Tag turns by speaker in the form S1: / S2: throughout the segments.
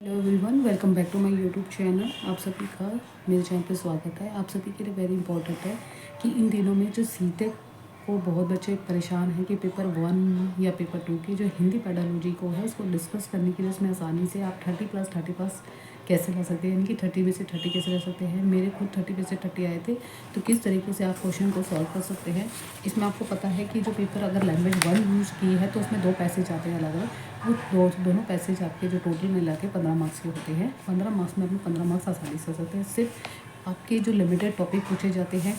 S1: Hello everyone, welcome back to my YouTube channel. आप सभी का मेरे चैनल पे स्वागत है। आप सभी के लिए वेरी इंपॉर्टेंट है कि इन दिनों में जो सीटेट को बहुत बच्चे परेशान हैं कि पेपर 1 या पेपर 2 की जो हिंदी पेडालॉजी को है उसको डिस्कस करने के लिए उसमें आसानी से आप 30+30 कैसे ला सकते हैं, यानी कि 30 में से 30 कैसे ला सकते हैं। मेरे खुद 30 में से 30 आए थे, तो किस तरीके से आप क्वेश्चन को सॉल्व कर सकते हैं। इसमें आपको पता है कि जो पेपर अगर लैंग्वेज 1 यूज़ की है तो उसमें 2 पैसेज आते हैं अलग अलग। वो दोनों पैसेज आपके जो टोटल मिला के 15 मार्क्स के होते हैं। 15 मार्क्स में अपने 15 मार्क्स आसानी से सकते हैं। सिर्फ आपके जो लिमिटेड टॉपिक पूछे जाते हैं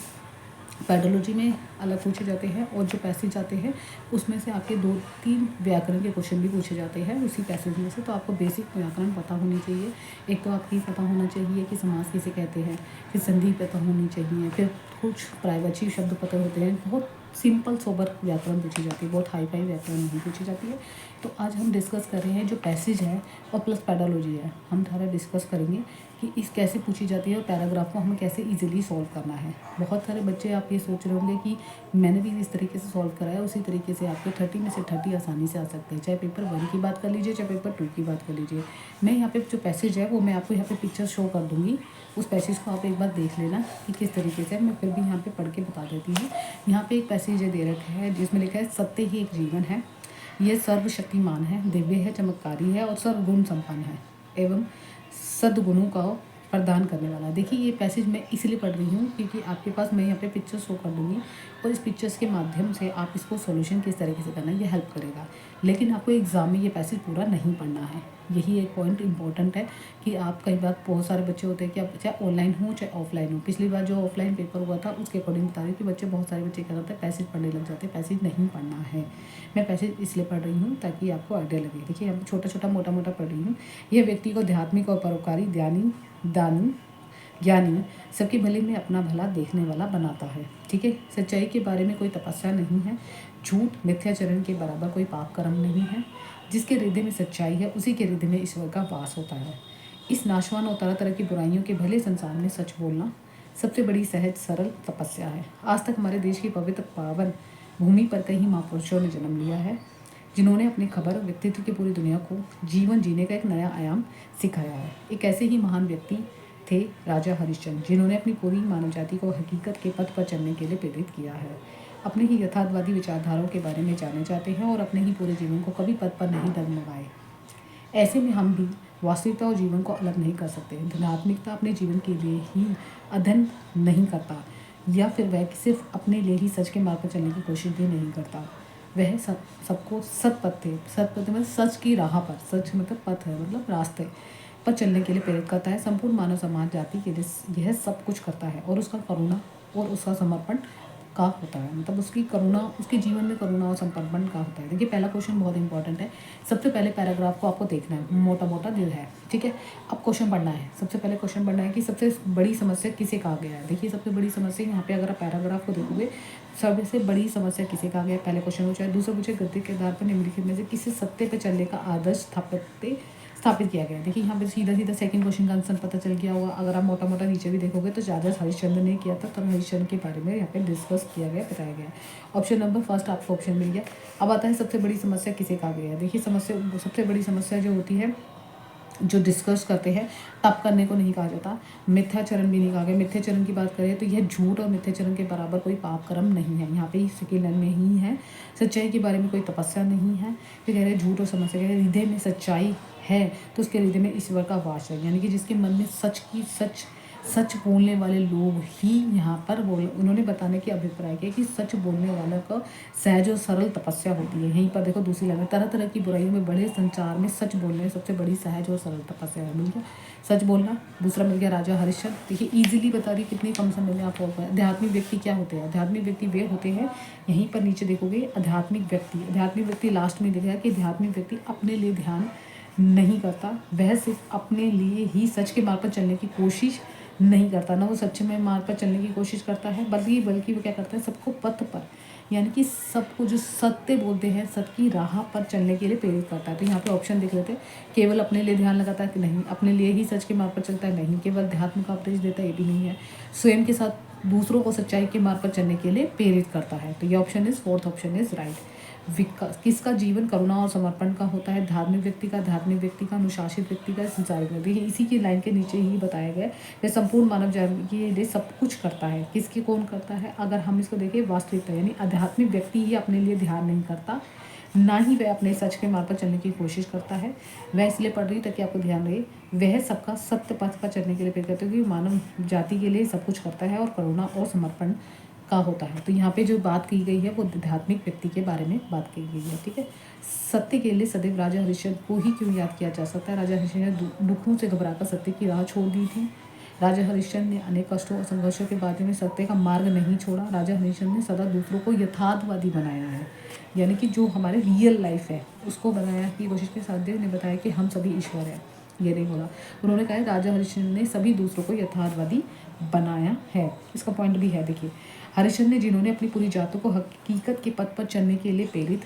S1: पेडोलॉजी में अलग पूछे जाते हैं, और जो पैसेज आते हैं उसमें से आपके 2-3 व्याकरण के क्वेश्चन भी पूछे जाते हैं उसी पैसेज में से। तो आपको बेसिक व्याकरण पता होनी चाहिए। एक तो आपकी पता होना चाहिए कि समास किसे कहते हैं, फिर संधि पता होनी चाहिए, फिर कुछ प्रायवाची शब्द पता होते हैं। बहुत सिंपल सोबर व्याकरण पूछी जाती है, बहुत हाई फाई व्याकरण नहीं पूछी जाती है। तो आज हम डिस्कस कर रहे हैं जो पैसेज है और प्लस पेडोलॉजी है, हम सारा डिस्कस करेंगे कि इस कैसे पूछी जाती है और पैराग्राफ को हमें कैसे इजीली सॉल्व करना है। बहुत सारे बच्चे आप ये सोच रहे होंगे कि मैंने भी इस तरीके से सॉल्व करा है, उसी तरीके से आपके 30 में से 30 आसानी से आ सकते हैं। चाहे पेपर 1 की बात कर लीजिए, चाहे पेपर 2 की बात कर लीजिए। मैं यहाँ पे जो पैसेज है वो मैं आपको यहाँ पे पिक्चर शो कर दूँगी। उस पैसेज को आप एक बार देख लेना कि किस तरीके से। मैं फिर भी यहाँ पे पढ़ के बता देती हूँ। यहाँ पे एक पैसेज दे रखा है जिसमें लिखा है सत्य ही एक जीवन है, यह सर्वशक्तिमान है, दिव्य है, चमत्कारी है और सर्वगुण संपन्न है एवं सद्गुणों का प्रदान करने वाला। देखिए ये पैसेज मैं इसलिए पढ़ रही हूँ क्योंकि आपके पास मैं यहाँ पे पिक्चर शो कर दूँगी और इस पिक्चर्स के माध्यम से आप इसको सॉल्यूशन किस तरीके से करना है ये हेल्प करेगा। लेकिन आपको एग्ज़ाम में ये पैसेज पूरा नहीं पढ़ना है। यही एक पॉइंट इंपॉर्टेंट है कि आप कई बार बहुत सारे बच्चे होते हैं कि आप चाहे ऑनलाइन हो चाहे ऑफलाइन हो। पिछली बार जो ऑफलाइन पेपर हुआ था उसके अकॉर्डिंग बता रही हूँ कि बच्चे बहुत सारे बच्चे क्या करते हैं पैसेज पढ़ने लग जाते हैं। पैसेज नहीं पढ़ना है। मैं पैसेज इसलिए पढ़ रही हूँ ताकि आपको आइडिया लगे। देखिए हम छोटा छोटा मोटा मोटा पढ़ रही हूँ। यह व्यक्ति को आध्यात्मिक और परोपकारी दानी ज्ञानी सबके भले में अपना भला देखने वाला बनाता है। ठीक है। सच्चाई के बारे में कोई तपस्या नहीं है, झूठ मिथ्याचरण के बराबर कोई पाप कर्म नहीं है। जिसके हृदय में सच्चाई है उसी के हृदय में ईश्वर का वास होता है। इस नाशवान और तरह तरह की बुराइयों के भले संसार में सच बोलना सबसे बड़ी सहज सरल तपस्या है। आज तक हमारे देश की पवित्र पावन भूमि पर कई महापुरुषों ने जन्म लिया है जिन्होंने अपनी खबर व्यक्तित्व की पूरी दुनिया को जीवन जीने का एक नया आयाम सिखाया है। एक ऐसे ही महान व्यक्ति थे राजा हरिश्चंद्र, जिन्होंने अपनी पूरी मानव जाति को हकीकत के पथ पर चलने के लिए प्रेरित किया है। अपने ही यथार्थवादी विचारधाराओं के बारे में जाने जाते हैं और अपने ही पूरे जीवन को कभी पथ पर नहीं डगमगाए। ऐसे में हम भी वास्तविकता और जीवन को अलग नहीं कर सकते। धनात्मिकता अपने जीवन के लिए ही अध्ययन नहीं करता, या फिर वह सिर्फ अपने लिए ही सच के मार्ग पर चलने की कोशिश भी नहीं करता। वह सबको सतपथ मतलब सच की राह पर, सच मतलब पथ है मतलब रास्ते पर चलने के लिए प्रेरित करता है। संपूर्ण मानव समाज जाति के लिए यह सब कुछ करता है और उसका करुणा और उसका समर्पण का होता है। मतलब उसकी करुणा, उसके जीवन में करुणा और समर्पण का होता है। देखिए पहला क्वेश्चन बहुत इंपॉर्टेंट है। सबसे पहले पैराग्राफ को आपको देखना है, मोटा मोटा दिल है। ठीक है। अब क्वेश्चन पढ़ना है। सबसे पहले क्वेश्चन पढ़ना है कि सबसे बड़ी समस्या किसे कहा गया है। देखिए सबसे बड़ी समस्या यहाँ पे अगर आप पैराग्राफ को देखोगे, सबसे बड़ी समस्या किसे कहा गया है। पहले क्वेश्चन पूछा है। दूसरा पूछा गद्य के आधार पर निम्नलिखित में से किसी सत्य पर चलने का आदर्श स्थापित किया गया है। देखिए यहाँ पे सीधा सीधा सेकंड क्वेश्चन का आंसर पता चल गया होगा। अगर आप मोटा मोटा नीचे भी देखोगे तो राजा हरिश्चंद्र ने किया था, तब हरिश्चंद्र के बारे में यहाँ पे डिस्कस किया गया, बताया गया। ऑप्शन नंबर फर्स्ट आपको ऑप्शन मिल गया। अब आता है सबसे बड़ी समस्या किसे कहा गया है। देखिए सबसे बड़ी समस्या जो होती है, जो डिस्कस करते हैं तब करने को नहीं कहा जाता। मिथ्याचरण भी नहीं कहा गया। मिथ्याचरण की बात करें तो यह झूठ और मिथ्याचरण के बराबर कोई पाप कर्म नहीं है। यहाँ पे सेकेंड लाइन में ही है। सच्चाई के बारे में कोई तपस्या नहीं है। फिर कह रहे झूठ और समस्या, कह रहे हृदय में सच्चाई है तो उसके हृदय में ईश्वर का वास है। यानी कि जिसके मन में सच बोलने वाले लोग ही यहाँ पर उन्होंने बताने की अभिप्राय किया कि सच बोलने वाला का सहज और सरल तपस्या होती है। यहीं पर देखो दूसरी लाइन में तरह तरह की बुराइयों में बड़े संचार में सच बोलने सबसे बड़ी सहज और सरल तपस्या है। मिल गया सच बोलना। दूसरा मिल गया राजा हरिश्चंद्र। देखिए ईजिली बता रही कितनी कम समय में आप आध्यात्मिक व्यक्ति क्या होते हैं। आध्यात्मिक व्यक्ति वे होते हैं, यहीं पर नीचे देखोगे आध्यात्मिक व्यक्ति लास्ट में देखा कि आध्यात्मिक व्यक्ति अपने लिए ध्यान नहीं करता। वह सिर्फ अपने लिए ही सच के मार्ग पर चलने की कोशिश नहीं करता, ना वो सच में मार्ग पर चलने की कोशिश करता है, बल्कि वो क्या करता है सबको पथ पर, यानी कि सबको जो सत्य बोलते हैं सत्य की राह पर चलने के लिए प्रेरित करता है। तो यहाँ पे ऑप्शन देख लेते हैं। केवल अपने लिए ध्यान लगाता है कि नहीं, अपने लिए ही सच के मार्ग पर चलता है नहीं, केवल अध्यात्म का उपदेश देता है ये भी नहीं है, स्वयं के साथ दूसरों को सच्चाई के मार्ग पर चलने के लिए प्रेरित करता है। तो ये option is fourth option is right. विकास किसका जीवन करुणा और समर्पण का होता है? धार्मिक व्यक्ति का, अनुशासित व्यक्ति का, संसारिक व्यक्ति। देखिए इसी की लाइन के नीचे ही बताया गया है, वह संपूर्ण मानव जाति के लिए सब कुछ करता है। किसके कौन करता है? अगर हम इसको देखें वास्तविकता, यानी आध्यात्मिक व्यक्ति ही अपने लिए ध्यान नहीं करता, ना ही वह अपने सच के मार्ग पर चलने की कोशिश करता है। वह इसलिए पढ़ रही ताकि आपको ध्यान रहे, वह सबका सत्य पथ पर चलने के लिए प्रेरित करते हैं, क्योंकि मानव जाति के लिए सब कुछ करता है और करुणा और समर्पण का होता है। तो यहाँ पे जो बात की गई है वो आध्यात्मिक व्यक्ति के बारे में बात की गई है। ठीक है, सत्य के लिए सदैव राजा हरिश्चंद्र को ही क्यों याद किया जा सकता है? राजा हरिश्चंद्र ने दुखों से घबराकर सत्य की राह छोड़ दी थी। राजा हरिश्चंद्र ने अनेक कष्टों और संघर्षों के बाद में सत्य का मार्ग नहीं छोड़ा। राजा हरिश्चंद्र ने सदा दूसरों को यथार्थवादी बनाया है, यानी कि जो हमारे रियल लाइफ है उसको बनाया की कोशिश की। साध्य ने बताया कि हम सभी ईश्वर हैं, ये नहीं बोला। उन्होंने कहा राजा हरिश्चंद्र ने सभी दूसरों को यथार्थवादी बनाया है। इसका पॉइंट भी है, देखिए हरिश्चंद्र ने जिन्होंने अपनी पूरी जातों को हकीकत के पथ पर चलने के लिए प्रेरित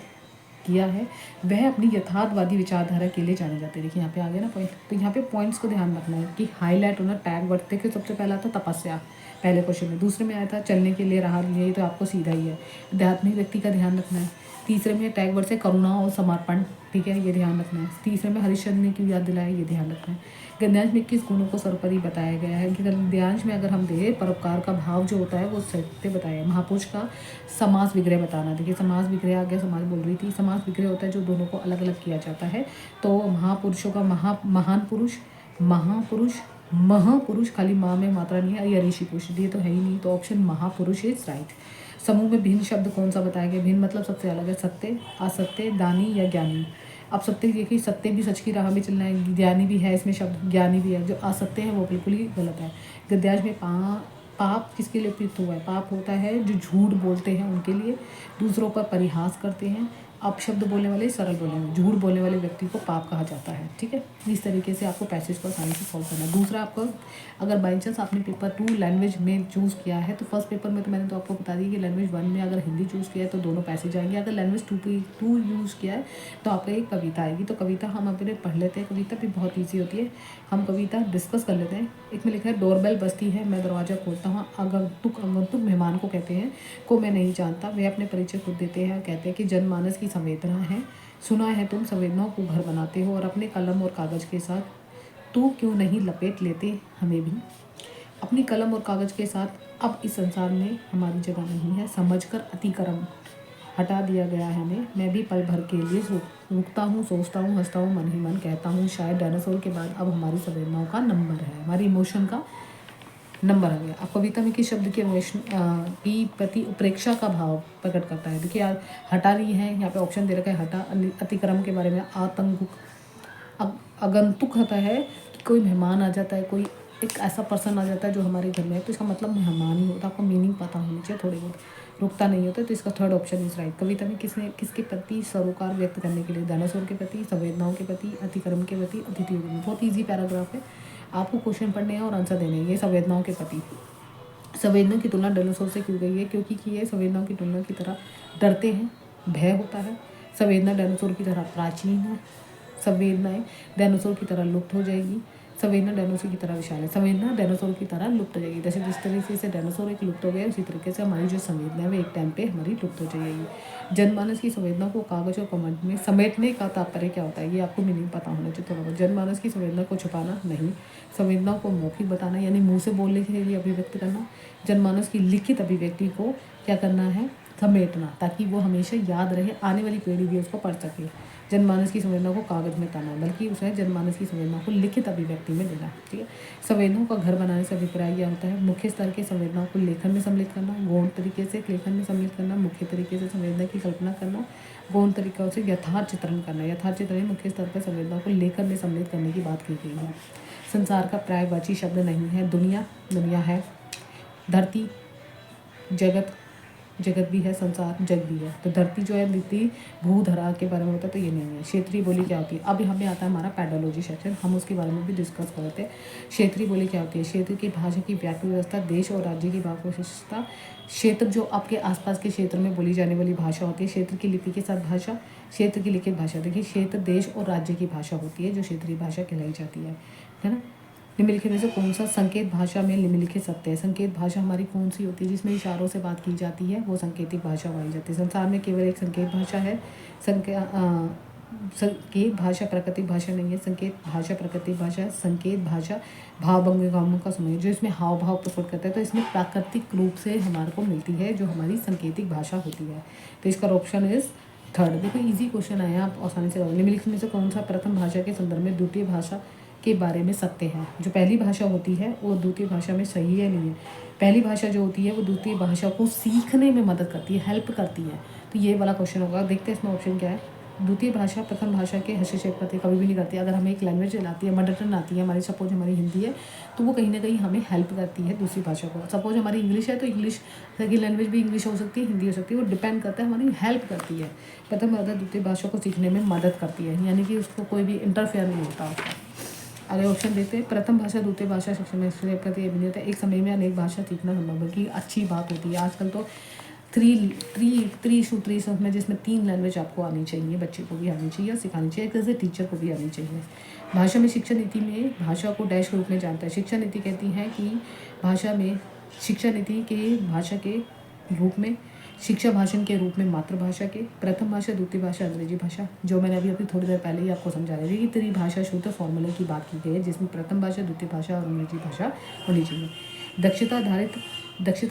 S1: किया है, वह अपनी यथार्थवादी विचारधारा के लिए जाने जाते हैं। देखिए यहाँ पे आ गया ना पॉइंट। तो यहाँ पे पॉइंट्स को ध्यान रखना है कि हाईलाइट होना, टैग वर्ड देखिए सबसे पहला था तपस्या पहले क्वेश्चन में, दूसरे में आया था चलने के लिए राह लिए, तो आपको सीधा ही है। आध्यात्मिक व्यक्ति का ध्यान रखना है। तीसरे में टैग वर्ड से करुणा और समर्पण, ठीक है, ये ध्यान रखना है। तीसरे में हरिश्चंद्र ने क्यों याद दिलाया, ये ध्यान रखना है। गद्यांश में 21 गुणों को सर्वोपरि बताया गया है कि गद्यांश में अगर हम देखें परोपकार का भाव जो होता है वो सत्य बताया है। महापुरुष का समास विग्रह बताना, देखिए समास विग्रह आ गया, समास बोल रही थी। समास विग्रह होता है जो दोनों को अलग अलग किया जाता है। तो महापुरुषों का महापुरुष खाली माँ में मात्रा नहीं है, या ऋषि पुरुष ये तो है ही नहीं, तो ऑप्शन महापुरुष इज राइट। समूह में भिन्न शब्द कौन सा बताया गया? भिन्न मतलब सबसे अलग है, सत्य, असत्य, दानी या ज्ञानी। अब सत्य देखिए, सत्य भी सच की राह में चलना है, ज्ञानी भी है इसमें शब्द, ज्ञानी भी है। जो असत्य है वो बिल्कुल ही गलत है। गद्यांश में पाप किसके लिए प्रयुक्त हुआ है? पाप होता है जो झूठ बोलते हैं उनके लिए, दूसरों पर परिहास करते हैं, अपशब्द बोलने वाले, सरल बोलने वाले, झूठ बोलने वाले व्यक्ति को पाप कहा जाता है। ठीक है, इस तरीके से आपको पैसेज को आसानी से सॉल्व करना है। दूसरा, आपको अगर बाई चांस आपने पेपर 2 लैंग्वेज में चूज़ किया है, तो फर्स्ट पेपर में तो मैंने तो आपको बता दी कि लैंग्वेज 1 में अगर हिंदी चूज़ किया है तो दोनों पैसेज आएंगे। अगर लैंग्वेज 2 यूज़ किया है तो आपका एक कविता आएगी। तो कविता हम अपने पढ़ लेते हैं, कविता भी बहुत ईजी होती है, हम कविता डिस्कस कर लेते हैं। एक में लिखा है, डोरबेल बजती है, मैं दरवाज़ा खोलता हूँ, आगंतुक मेहमान को कहते हैं, को मैं नहीं जानता, वे अपने परिचय खुद देते हैं, कहते हैं कि जनमानस की संवेदना है, सुना है तुम संवेदनाओं को घर बनाते हो, और अपने कलम और कागज़ के साथ तू क्यों नहीं लपेट लेते हमें भी। अपनी कलम और कागज़ के साथ अब इस संसार में हमारी जगह नहीं है, समझकर अतिक्रम हटा दिया गया है हमें। मैं भी पल भर के लिए रुकता हूँ, सोचता हूँ, हंसता हूँ, मन ही मन कहता हूँ, शायद डायनासोर के बाद अब हमारी संवेदनाओं का नंबर है, हमारी इमोशन का नंबर आ गया। अब कविता में किस शब्द की प्रति उपेक्षा का भाव प्रकट करता है? देखिए यार, हटा रही है, यहाँ पे ऑप्शन दे रखा है हटा, अतिक्रम के बारे में, आगंतुक होता है कि कोई मेहमान आ जाता है, कोई एक ऐसा पर्सन आ जाता है जो हमारे घर में है, तो इसका मतलब मेहमान ही होता है। आपको मीनिंग पता होनी चाहिए थोड़ी बहुत, रुकता नहीं होता। तो इसका थर्ड ऑप्शन इज राइट। कविता में किसके प्रति सरोकार व्यक्त करने के लिए? डायनासोर के प्रति, संवेदनाओं के प्रति, अतिक्रम के प्रति, अतिथियों के प्रति। बहुत ईजी पैराग्राफ है, आपको क्वेश्चन पढ़ने हैं और आंसर देने हैं। ये संवेदनाओं के प्रति, संवेदनाओं की तुलना डायनासोर से क्यों गई है? क्योंकि ये संवेदनाओं की तुलना की तरह डरते हैं, भय होता है। संवेदना डायनासोर की तरह प्राचीन है, संवेदनाएं डायनासोर की तरह लुप्त हो जाएगी, संवेदना डायनासोर की तरह विशाल है, संवेदना डायनासोर की तरह लुप्त हो जाएगी। जैसे जिस तरीके से डायनासोर एक लुप्त हो गया, उसी तरीके से हमारी जो संवेदना है वो एक टाइम पे हमारी लुप्त हो जाएगी। जनमानस की संवेदना को कागज और कमंड में समेटने का तात्पर्य क्या होता है? ये आपको मीनिंग पता होना चाहिए थोड़ा बहुत। जनमानस की संवेदना को छुपाना नहीं, संवेदनाओं को मौखिक बताना, यानी मुँह से बोलने के लिए अभिव्यक्त करना। जनमानस की लिखित अभिव्यक्ति को क्या करना है? समेटना, ताकि वो हमेशा याद रहे, आने वाली पीढ़ी भी उसको पढ़ सके। जनमानस की संवेदना को कागज में ताना, बल्कि उसे जनमानस की संवेदना को लिखित अभिव्यक्ति में देना। ठीक है, संवेदनाओं का घर बनाने से अभिप्राय यह होता है, मुख्य स्तर के संवेदनाओं को लेखन में सम्मिलित करना, गौण तरीके से लेखन में सम्मिलित करना, मुख्य तरीके से संवेदना की कल्पना करना, गौण तरीकों से यथार्थ चित्रण करना। यथार्थ चित्रण मुख्य स्तर पर संवेदनाओं को लेखन में सम्मिलित करने की बात की गई है। संसार का पर्यायवाची शब्द नहीं है, दुनिया है, धरती, जगत भी है, संसार जग भी है। तो धरती जो है नीति भूधरा के बारे में होता है, तो ये नहीं है। क्षेत्रीय बोली क्या होती है? अब हमें आता है हमारा पैडोलॉजी सेक्शन, हम उसके बारे में भी डिस्कस करते हैं। क्षेत्रीय बोली क्या होती है? क्षेत्र की भाषा की व्याकरण व्यवस्था, देश और राज्य की भाषा विशिष्टता। क्षेत्र जो आपके आसपास के क्षेत्र में बोली जाने वाली भाषा होती है, क्षेत्र की लिपि के साथ भाषा, क्षेत्र की लिखित भाषा। देखिए क्षेत्र, देश और राज्य की भाषा होती है जो क्षेत्रीय भाषा कहलाई जाती है ना। निम्नलिखित में से कौन सा संकेत भाषा में निम्नलिखित सत्य है? संकेत भाषा हमारी कौन सी होती है जिसमें इशारों से बात की जाती है, वो सांकेतिक भाषा मानी जाती है। संसार में केवल एक संकेत भाषा है। संकेत भाषा प्राकृतिक भाषा नहीं है। संकेत भाषा प्राकृतिक भाषा है। संकेत भाषा भाव भंगिमाओं का समूह जो इसमें हाव भाव प्रकट करता है, तो इसमें प्राकृतिक रूप से हमारे को मिलती है जो हमारी संकेतिक भाषा होती है। तो इसका ऑप्शन इज थर्ड। देखो इजी क्वेश्चन आया, आप आसानी से करोगे। निम्नलिखित में से कौन सा प्रथम भाषा के संदर्भ में द्वितीय भाषा के बारे में सत्य है? जो पहली भाषा होती है वो द्वितीय भाषा में सही है नहीं है? पहली भाषा जो होती है वो द्वितीय भाषा को सीखने में मदद करती है, हेल्प करती है। तो ये वाला क्वेश्चन होगा। देखते हैं इसमें ऑप्शन क्या है। द्वितीय भाषा प्रथम भाषा के हस्तक्षेप करती कभी भी नहीं करती। अगर हमें एक लैंग्वेज आती है, मदर टंग आती है हमारी, सपोज हमारी हिंदी है, तो वो कहीं ना कहीं हमें हेल्प करती है दूसरी भाषा को। सपोज हमारी इंग्लिश है तो इंग्लिश की लैंग्वेज भी इंग्लिश हो सकती है, हिंदी हो सकती है, वो डिपेंड करता है, हमारी हेल्प करती है। प्रथम भाषा द्वितीय भाषा को सीखने में मदद करती है, यानी कि उसको कोई भी इंटरफेयर नहीं होता उसका। अगले ऑप्शन देते हैं। प्रथम भाषा द्वितीय भाषा शिक्षा में हस्तक्षेप करती है, नहीं होता। एक समय में अनेक भाषा सीखना संभव है, कि अच्छी बात होती है। आजकल तो थ्री सूत्र में जिसमें 3 लैंग्वेज आपको आनी चाहिए, बच्चे को भी आनी चाहिए और सिखानी चाहिए, एक तरह से टीचर को भी आनी चाहिए। भाषा में शिक्षा नीति में भाषा को डैश के रूप में जानता है। शिक्षा नीति कहती है कि भाषा में शिक्षा नीति के भाषा के रूप में, शिक्षा भाषण के रूप में मातृभाषा के, प्रथम भाषा द्वितीय भाषा अंग्रेजी भाषा, जो मैंने अभी थोड़ी देर पहले ही आपको समझा रही थी कि त्रिभाषा शुद्ध फॉर्मूले की बात की गई है, जिसमें प्रथम भाषा द्वितीय भाषा और अंग्रेजी भाषा होनी चाहिए। दक्षता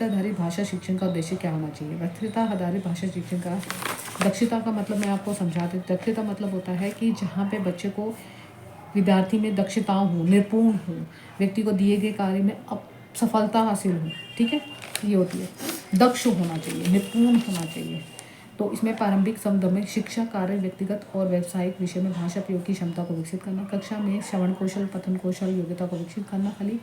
S1: आधारित भाषा शिक्षण का उद्देश्य क्या होना चाहिए? दक्षता आधारित भाषा शिक्षण का, दक्षता का मतलब मैं आपको समझा दूँ। दक्षता मतलब होता है कि जहाँ पे बच्चे को, विद्यार्थी में दक्षताओं हो, निपुण हो, व्यक्ति को दिए गए कार्य में अब सफलता हासिल हो, ठीक है, ये होती है। दक्ष होना चाहिए, निपुण होना चाहिए। तो इसमें प्रारंभिक शब्दों में शिक्षा कार्य, व्यक्तिगत और व्यावसायिक विषय में भाषा प्रयोग की क्षमता को विकसित करना। कक्षा में श्रवण कौशल, पठन कौशल, योग्यता को विकसित करना। खाली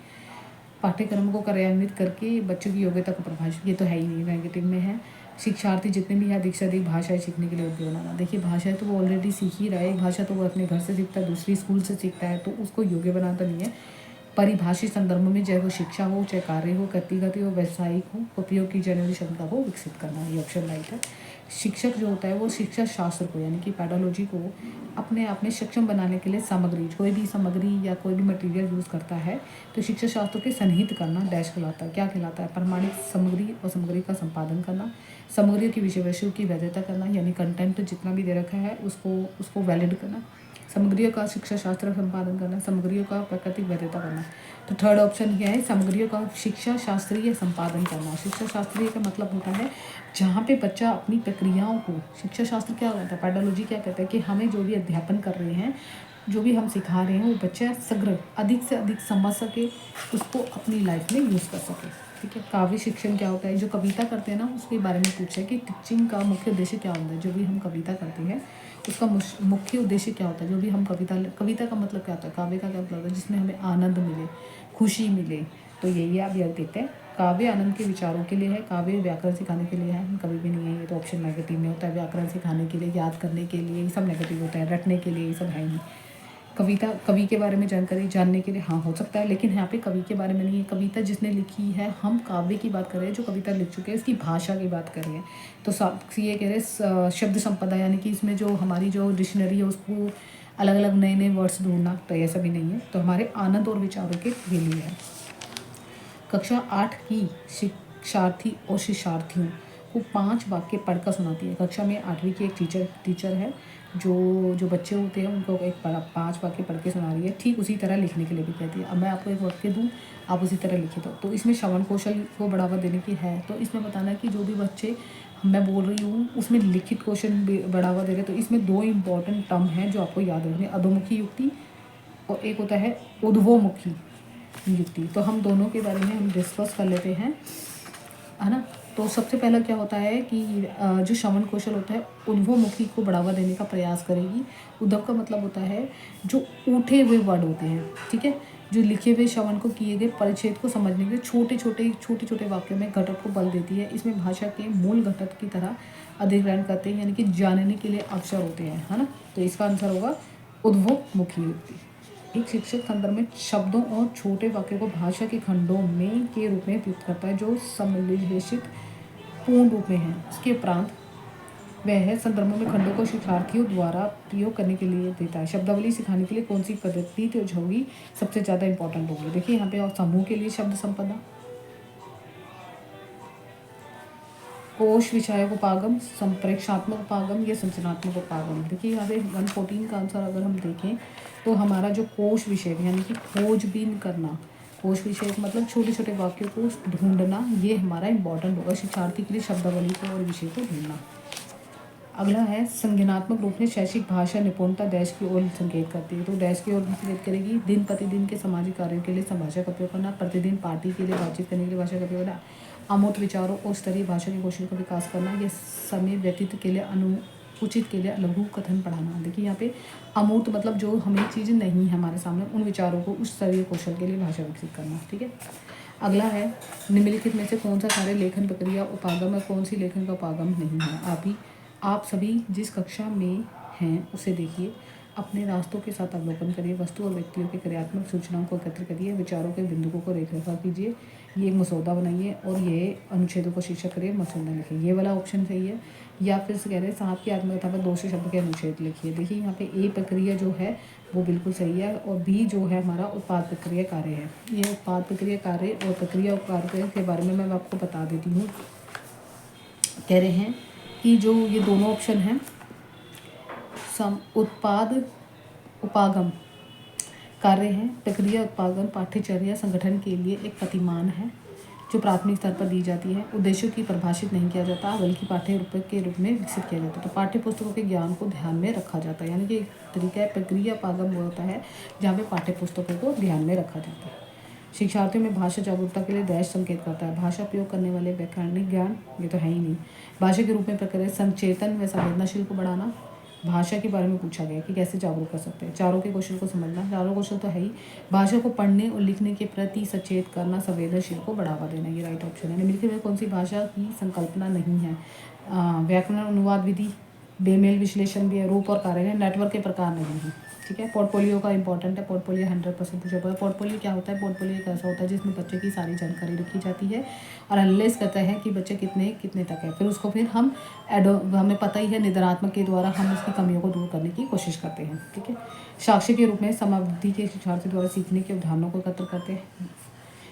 S1: पाठ्यक्रम को कार्यान्वित करके बच्चों की योग्यता को प्रभावित, ये तो है ही नहीं, नेगेटिव में है। शिक्षार्थी जितने भी है अधिक से अधिक भाषाएं सीखने के लिए योग्य बनाना। देखिए भाषाएं तो वो ऑलरेडी सीख ही रहा है, एक भाषा तो वो अपने घर से सीखता है, दूसरी स्कूल से सीखता है, तो उसको योग्य बनाता नहीं है। परिभाषित संदर्भ में चाहे वो शिक्षा हो, चाहे कार्य हो, व्यक्तिगत हो, व्यावसायिक हो, उपयोग की जाने वाली क्षमता को विकसित करना, ये ऑप्शन राइट है। शिक्षक जो होता है वो शिक्षा शास्त्र को, यानी कि पैडोलॉजी को अपने आप में सक्षम बनाने के लिए सामग्री, कोई भी सामग्री या कोई भी मटेरियल यूज़ करता है तो शिक्षा शास्त्र के सन्निहित करना डैश कहलाता है। क्या कहलाता है? प्रमाणित सामग्री और सामग्री का संपादन करना, सामग्रियों की विषय वस्तु की वैधता करना, यानी कंटेंट जितना भी दे रखा है उसको वैलिड करना, सामग्रियों का शिक्षा शास्त्र संपादन करना, सामग्रियों का प्राकृतिक वैधता करना। तो थर्ड ऑप्शन क्या है? सामग्रियों का शिक्षा शास्त्रीय संपादन करना। शिक्षा शास्त्रीय का मतलब होता है जहाँ पे बच्चा अपनी प्रक्रियाओं को, शिक्षा शास्त्र क्या होता है, पैडोलॉजी क्या कहता है कि हमें जो भी अध्यापन कर रहे हैं, जो भी हम सिखा रहे हैं, वो बच्चा शीघ्र अधिक से अधिक समझ सके, उसको अपनी लाइफ में यूज़ कर सके, ठीक है। काव्य शिक्षण क्या होता है? जो कविता करते हैं ना, उसके बारे में पूछा है कि टीचिंग का मुख्य उद्देश्य क्या होता है। जो भी हम कविता करते हैं उसका मुख्य उद्देश्य क्या होता है? जो भी हम कविता का मतलब क्या होता है, काव्य का क्या मतलब होता है? जिसमें हमें आनंद मिले, खुशी मिले, तो यही आप याद देते हैं। काव्य आनंद के विचारों के लिए है, काव्य व्याकरण सिखाने के लिए है, कभी भी नहीं है, ये तो ऑप्शन नेगेटिव में होता है। व्याकरण सिखाने के लिए, याद करने के लिए, ये सब नेगेटिव होता है। रटने के लिए ये सब है ही नहीं। कविता, कवि के बारे में जानकारी जानने के लिए हाँ हो सकता है, लेकिन यहाँ पे कवि के बारे में नहीं है। कविता जिसने लिखी है, हम काव्य की बात कर रहे हैं, जो कविता लिख चुके हैं, इसकी भाषा की बात कर रहे हैं। तो ये कह रहे हैं शब्द संपदा, यानी कि इसमें जो हमारी जो डिक्शनरी है उसको अलग अलग नए नए वर्ड्स ढूंढना, तो ऐसा भी नहीं है। तो हमारे आनंद और विचारों के लिए है। कक्षा 8 की शिक्षार्थी और शिक्षार्थियों को 5 वाक्य पढ़कर सुनाती है। कक्षा में 8वीं की एक टीचर है, जो बच्चे होते हैं उनको 5 वाक्य पढ़ के सुना रही है। ठीक उसी तरह लिखने के लिए भी कहती है। अब मैं आपको एक वाक्य दूँ, आप उसी तरह लिखे। तो इसमें श्रवण कौशल को बढ़ावा देने की है। तो इसमें बताना है कि जो भी बच्चे मैं बोल रही हूँ उसमें लिखित क्वेश्चन बढ़ावा दे रहे। तो इसमें 2 इंपॉर्टेंट टर्म हैं जो आपको याद रखने, अधोमुखी युक्ति और एक होता है ऊर्ध्वमुखी युक्ति। तो हम दोनों के बारे में हम डिस्कस कर लेते हैं, है ना। तो सबसे पहला क्या होता है कि जो श्रवण कौशल होता है ऊर्ध्वमुखी को बढ़ावा देने का प्रयास करेगी। उद्धव का मतलब होता है जो उठे हुए वर्ड होते हैं, ठीक है, जो लिखे हुए श्रवण को किए गए परिच्छेद को समझने के लिए छोटे छोटे वाक्यों में घटक को बल देती है। इसमें भाषा के मूल घटक की तरह अधिग्रहण करते हैं, यानी कि जानने के लिए अवसर होते हैं, है ना। तो इसका आंसर होगा उद्धवमुखी युक्ति। एक शिक्षक संदर्भ में शब्दों और छोटे वाक्यों को भाषा के खंडों में के रूप में प्रयुक्त करता है जो सम्मिलित पूर्ण रूप में है। इसके उपरांत वह है संदर्भों में खंडों को शिक्षार्थियों द्वारा प्रयोग करने के लिए देता है। शब्दावली सिखाने के लिए कौन सी पद्धति जो होगी सबसे ज़्यादा इंपॉर्टेंट होगी। देखिए यहाँ पे और समूह के लिए शब्द संपदा, कोश विषयक उपागम, संप्रेक्षात्मक उपागम या संरचनात्मक उपागम। देखिए यहाँ पे 114 का आंसर अगर हम देखें तो हमारा जो कोश विषय यानी कि खोजबीन करना, कोश विषय मतलब छोटे छोटे वाक्यों को ढूंढना, ये हमारा इंपॉर्टेंट होगा शिक्षार्थी के लिए, शब्दावली को और विषय को ढूंढना। अगला है संज्ञानात्मक रूप में शैक्षिक भाषा निपुणता डैश की ओर संकेत करती है। तो डैश की ओर संकेत करेगी दिन प्रतिदिन के सामाजिक कार्यों के लिए भाषा का उपयोग करना, प्रतिदिन पार्टी के लिए बातचीत करने के लिए भाषा का उपयोग करना, अमूर्त विचारों और स्तरीय भाषा के कौशल का विकास करना, यह समय व्यतीत के लिए अनुचित के लिए लघु कथन पढ़ाना। देखिए यहाँ पे अमूर्त मतलब जो हमें चीज़ नहीं है हमारे सामने, उन विचारों को उस स्तरीय कौशल के लिए भाषा विकसित करना। ठीक है। अगला है निम्नलिखित में से कौन सा कार्य लेखन प्रक्रिया उपागम है, कौन सी लेखन का उपागम नहीं है। आप सभी जिस कक्षा में हैं उसे देखिए, अपने रास्तों के साथ अवलोकन करिए, वस्तु और व्यक्तियों के क्रियात्मक सूचनाओं को एकत्र करिए, विचारों के बिंदुओं को रेखांकन कीजिए, ये एक मसौदा बनाइए और ये अनुच्छेदों को शीर्षक करिए, मसौदा लिखिए। ये वाला ऑप्शन सही है। या फिर से कह रहे हैं साहब की आत्मकथा पर 200 शब्द के अनुच्छेद लिखिए। देखिए यहाँ पे ए प्रक्रिया जो है वो बिल्कुल सही है और बी जो है हमारा उत्पाद प्रक्रिया कार्य है। ये उत्पाद प्रक्रिया कार्य और प्रक्रिया कार्य के बारे में मैं आपको बता देती हूँ। कह रहे हैं कि जो ये दोनों ऑप्शन हैं उत्पाद उपागम कार्य हैं, प्रक्रिया उत्पादन पाठ्यचर्या संगठन के लिए एक प्रतिमान है जो प्राथमिक स्तर पर दी जाती है। उद्देश्यों की परिभाषित नहीं किया जाता बल्कि पाठ्य रूप के रूप में विकसित किया जाता है। तो पाठ्य पुस्तकों के ज्ञान को ध्यान में रखा जाता है, यानी कि एक तरीका है प्रक्रिया उपागम वो होता है जहाँ पे पाठ्य पुस्तकों को ध्यान में रखा जाता है। शिक्षार्थियों में भाषा जागरूकता के लिए डैश संकेत करता है। भाषा प्रयोग करने वाले व्याकरणिक ज्ञान, ये तो है ही नहीं। भाषा के रूप में प्रक्रिया संचेतन व संवेदनशील को बढ़ाना। भाषा के बारे में पूछा गया कि कैसे जागरूक कर सकते हैं। चारों के कौशल को समझना, चारों कौशल तो है ही। भाषा को पढ़ने और लिखने के प्रति सचेत करना, संवेदनशील को बढ़ावा देना, ये राइट ऑप्शन है। निम्नलिखित में कौन सी भाषा की संकल्पना नहीं है। व्याकरण, अनुवाद विधि, बेमेल विश्लेषण भी है, रूप और कार्य है, नेटवर्क के प्रकार नहीं है। ठीक है। पोर्टफोलियो का इंपॉर्टेंट है, पोर्टफोलियो 100% पूछा हुआ है। पोर्टफोलियो क्या होता है? पोर्टफोलियो एक ऐसा होता है जिसमें बच्चे की सारी जानकारी लिखी जाती है और एनालाइज करता है कि बच्चे कितने तक है। फिर उसको फिर हम हमें पता ही है निदानात्मक के द्वारा हम उसकी कमियों को दूर करने की कोशिश करते हैं। ठीक है। साक्ष्य के रूप में समावधि के शिक्षार्थी द्वारा सीखने के उदाहरणों को एकत्र करते हैं।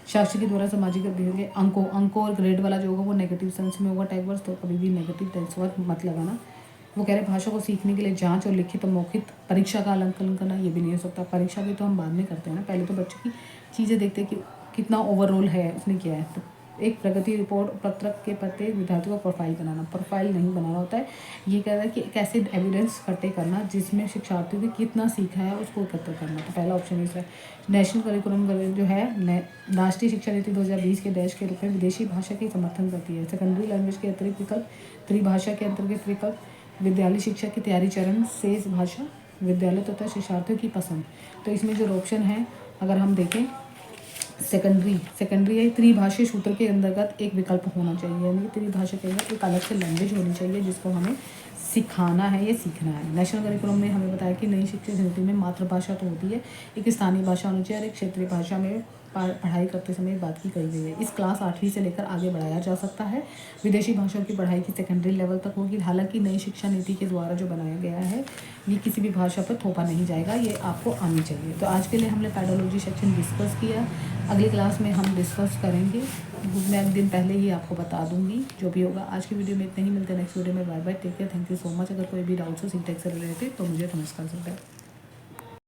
S1: साक्ष्य के द्वारा सामाजिक गतिविधियों के अंकों और ग्रेड वाला जो होगा वो नेगेटिव सेंस में होगा टैग वर्ड्स, तो कभी भी नेगेटिव टैग वर्ड मत लगाना। वो कह रहे हैं भाषा को सीखने के लिए जांच और लिखित और मौखिक परीक्षा का आकलन करना, ये भी नहीं हो सकता। परीक्षा भी तो हम बाद में करते हैं ना, पहले तो बच्चों की चीज़ें देखते हैं कि कितना ओवरऑल है उसने किया है। तो एक प्रगति रिपोर्ट पत्रक के प्रत्येक विद्यार्थी को प्रोफाइल बनाना, प्रोफाइल नहीं बनाना होता है। ये कह रहा है कि एक ऐसे एविडेंस इकट्ठे करना जिसमें शिक्षार्थियों ने कितना सीखा है उसको एकत्र करना। तो पहला ऑप्शन इसका नेशनल करिकुलम जो है राष्ट्रीय शिक्षा नीति 2020 के डैश के रूप में विदेशी भाषा की समर्थन करती है। सेकेंडरी लैंग्वेज के अतिरिक्त विकल्प, त्रिभाषा के अंतर्गत विकल्प, विद्यालय शिक्षा की तैयारी चरण, शेष भाषा, विद्यालय तथा शिक्षार्थियों की पसंद। तो इसमें जो ऑप्शन है अगर हम देखें सेकेंडरी है त्रिभाषीय सूत्र के अंतर्गत एक विकल्प होना चाहिए, यानी कि त्रिभाषा के अंदर एक अलग से लैंग्वेज होनी चाहिए जिसको हमें सिखाना है या सीखना है। नेशनल करिकुलम में हमें बताया कि नई शिक्षा नीति में मातृभाषा तो होती है, एक स्थानीय भाषा होनी चाहिए और एक क्षेत्रीय भाषा में पढ़ाई करते समय बात की कही गई है। इस क्लास 8वीं से लेकर आगे बढ़ाया जा सकता है। विदेशी भाषाओं की पढ़ाई की सेकेंडरी लेवल तक होगी। हालांकि नई शिक्षा नीति के द्वारा जो बनाया गया है ये किसी भी भाषा पर थोपा नहीं जाएगा, ये आपको आनी चाहिए। तो आज के लिए हमने पैडोलॉजी सेक्शन डिस्कस किया, अगली क्लास में हम डिस्कस करेंगे। मैं एक दिन पहले ही आपको बता दूंगी जो भी होगा। आज की वीडियो में इतना ही, मिलते हैं नेक्स्ट वीडियो में। Bye bye, take care, thank you so much. अगर कोई भी डाउट्स हो सिंटैक्स से रिलेटेड तो मुझे कमेंट्स कर सकते हैं।